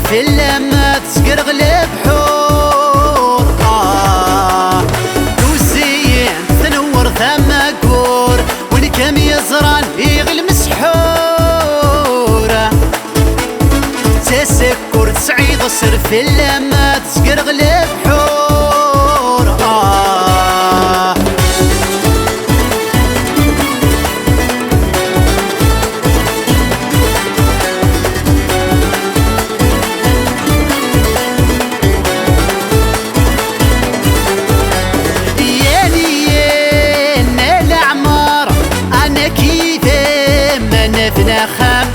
في اللمة تسقرغلب حور دوزين تنور ثم قور والكم يزران يغل مسحورة تسكر تسعيد السر في اللمة تسقرغلب حور خام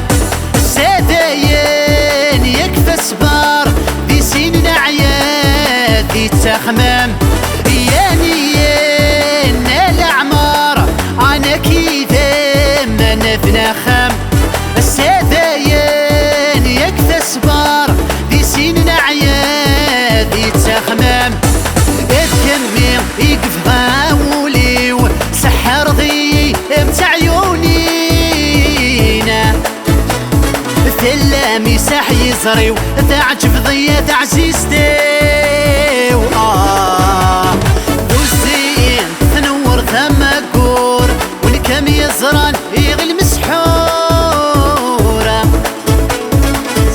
سادين يكفى سبار ذي سنين عياد ذي تخمام يانيين الأعمار أنا كيفي من فنخام سادين يكفى سبار ذي سنين عياد ذي تخمام الكمي يقفها وليو سحر ذي متاع عيوني ثلامي ساح يزريو تعجب ضيا تعزيزتي دوزين تنور ثم قور والكم يزران يغل مسحورة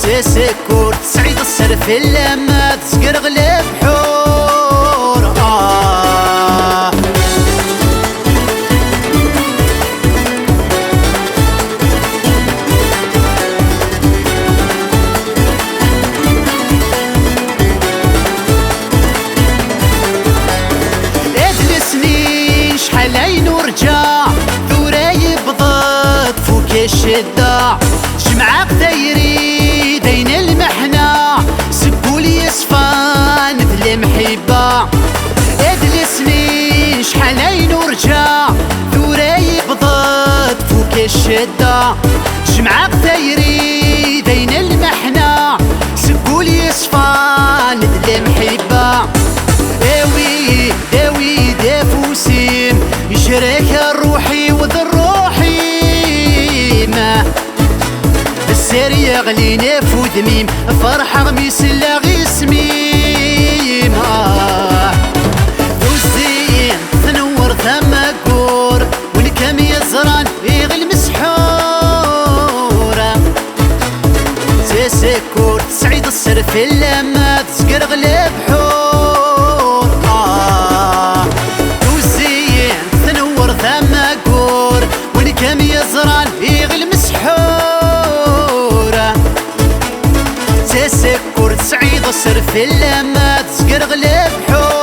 تسكر تسعيد السر في اللمة تسقرغلب حور حلين ورجع ثوري بضد فوق الشدة جمعة قديري دين المحنة سبولي يصفان مثل المحبة ادلسني شحالين ورجع ثوري بضد فوق الشدة جمعة قديري دين المحنة سبولي يصفان مثل المحبة داوي داوي دافوسيم يشريك الروحي وذا الروحي ما السير يغلي نافو ذميم فرحة غميس لاغي سميم دوزين تنور ثم قور والكم يزران يغل مسحورة تسكر تسعيد السر في اللمة تسقرغلب حور والكم يزران يغل مسحورة تسكر تسعيد السر في اللمة تسقرغلب حور